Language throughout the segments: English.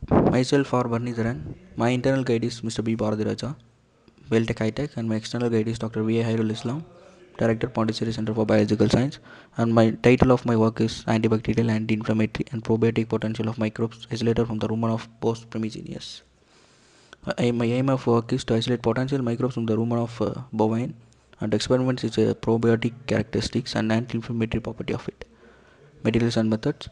Myself R. Barnidharan. My internal guide is Mr. B. Bharadiraja, Beltec High Tech, and my external guide is Dr. V. A. Hairul Islam, Director, Pondicherry Center for Biological Science. And my title of my work is Antibacterial, Anti-Inflammatory, and Probiotic Potential of Microbes Isolated from the Rumen of Post Primigenius. My aim of work is to isolate potential microbes from the rumen of bovine and experiments is probiotic characteristics and anti-inflammatory property of it. Materials and methods.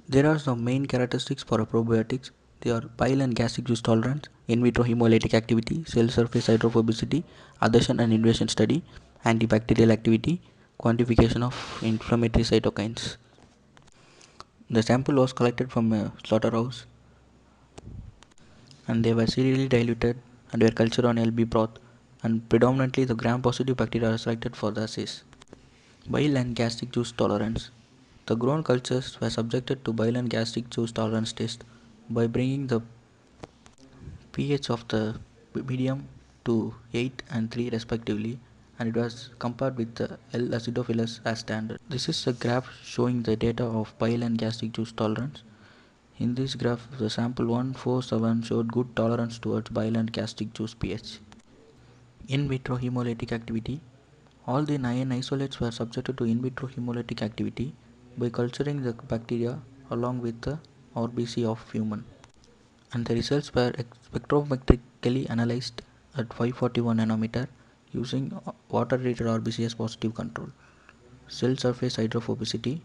There are some main characteristics for probiotics. They are bile and gastric juice tolerance, in vitro hemolytic activity, cell surface hydrophobicity, adhesion and invasion study, antibacterial activity, quantification of inflammatory cytokines. The sample was collected from a slaughterhouse and they were serially diluted and were cultured on LB broth, and predominantly the gram-positive bacteria are selected for the assays. Bile and gastric juice tolerance. The grown cultures were subjected to bile and gastric juice tolerance test by bringing the pH of the medium to 8 and 3 respectively, and it was compared with the L. acidophilus as standard. This is a graph showing the data of bile and gastric juice tolerance. In this graph, the sample 147 showed good tolerance towards bile and gastric juice pH. In vitro hemolytic activity. All the 9 isolates were subjected to in vitro hemolytic activity by culturing the bacteria along with the RBC of human, and the results were spectrometrically analyzed at 541 nanometer using water treated RBC as positive control. Cell surface hydrophobicity.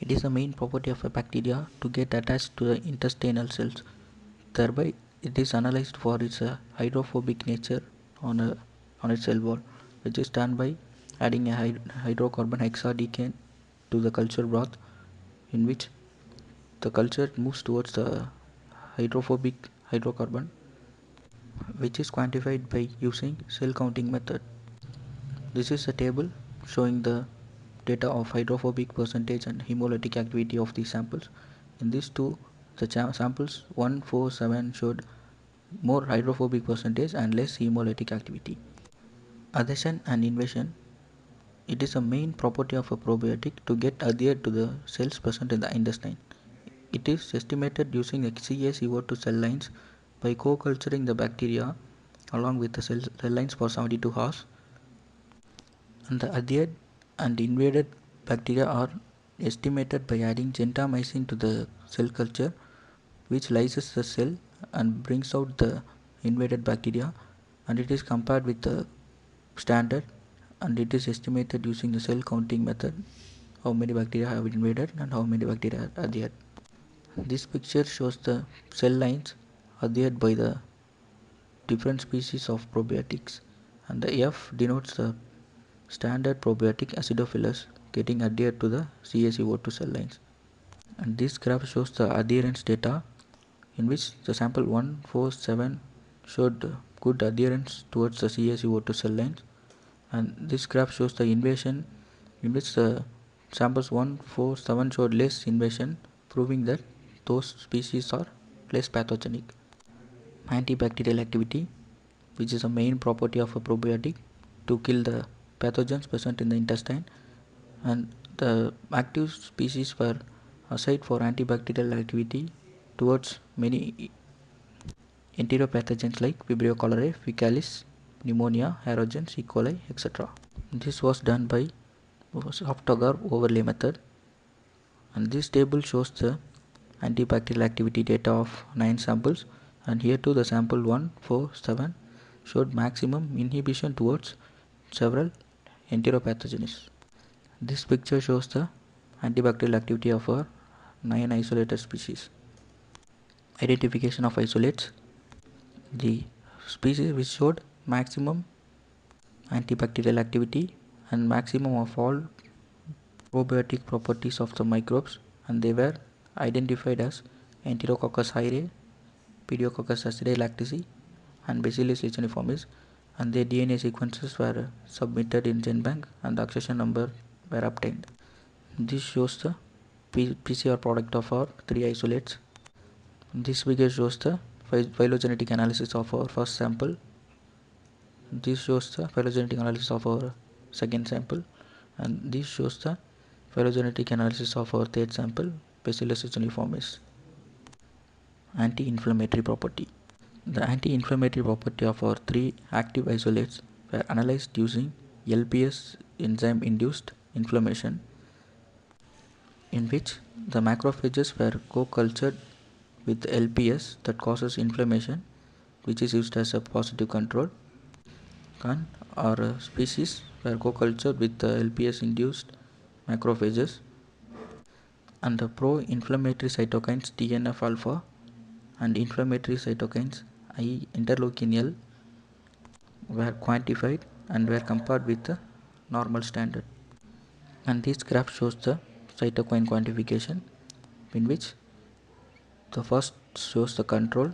It is the main property of a bacteria to get attached to the intestinal cells. Thereby, it is analyzed for its hydrophobic nature on its cell wall, which is done by adding a hydrocarbon hexadecane to the culture broth, in which the culture moves towards the hydrophobic hydrocarbon, which is quantified by using cell counting method. This is a table showing the data of hydrophobic percentage and hemolytic activity of these samples. In these two, the samples 147 showed more hydrophobic percentage and less hemolytic activity. Adhesion and invasion. It is a main property of a probiotic to get adhered to the cells present in the intestine. It is estimated using CaCO2 cell lines by co-culturing the bacteria along with the cell lines for 72 hours, and the adhered and invaded bacteria are estimated by adding gentamicin to the cell culture, which lyses the cell and brings out the invaded bacteria, and it is compared with the standard, and it is estimated using the cell counting method how many bacteria have invaded and how many bacteria are adhered. This picture shows the cell lines adhered by the different species of probiotics, and the F denotes the standard probiotic acidophilus getting adhered to the CaCO2 cell lines. And this graph shows the adherence data, in which the sample 147 showed good adherence towards the CaCO2 cell lines, and this graph shows the invasion, in which the samples 147 showed less invasion, proving that those species are less pathogenic. Antibacterial activity, which is a main property of a probiotic to kill the pathogens present in the intestine, and the active species were assigned for antibacterial activity towards many enteropathogens like Vibrio cholerae, Faecalis, pneumonia, aerogens, E. coli, etc. This was done by soft agar overlay method, and this table shows the antibacterial activity data of 9 samples, and here too the sample 147 showed maximum inhibition towards several enteropathogens. This picture shows the antibacterial activity of our 9 isolated species. Identification of isolates. The species which showed maximum antibacterial activity and maximum of all probiotic properties of the microbes, and they were identified as Enterococcus hyrae, Pediococcus acidilactici, and Bacillus licheniformis, and their DNA sequences were submitted in GenBank and the accession number were obtained. This shows the PCR product of our 3 isolates. This figure shows the phylogenetic analysis of our first sample. This shows the phylogenetic analysis of our second sample, and this shows the phylogenetic analysis of our third sample Bacillus aeruginoformis. Anti-inflammatory property. The anti-inflammatory property of our three active isolates were analyzed using LPS enzyme-induced inflammation, in which the macrophages were co-cultured with LPS that causes inflammation, which is used as a positive control, and our species were co-cultured with the LPS-induced macrophages, and the pro-inflammatory cytokines TNF alpha and inflammatory cytokines interleukin L were quantified and were compared with the normal standard. And this graph shows the cytokine quantification, in which the first shows the control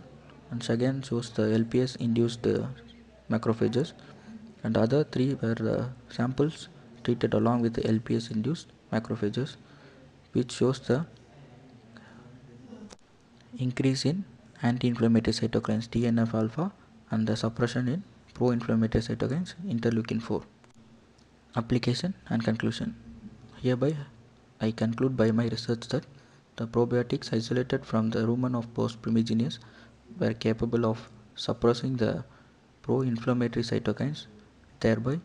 and second shows the LPS induced macrophages, and the other three were the samples treated along with the LPS induced macrophages, which shows the increase in anti-inflammatory cytokines TNF alpha and the suppression in pro-inflammatory cytokines interleukin 4. Application and conclusion. Hereby I conclude by my research that the probiotics isolated from the rumen of post Primigenius were capable of suppressing the pro-inflammatory cytokines, thereby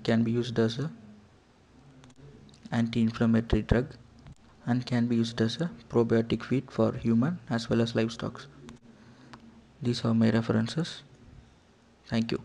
can be used as a anti-inflammatory drug and can be used as a probiotic feed for human as well as livestock. These are my references. Thank you.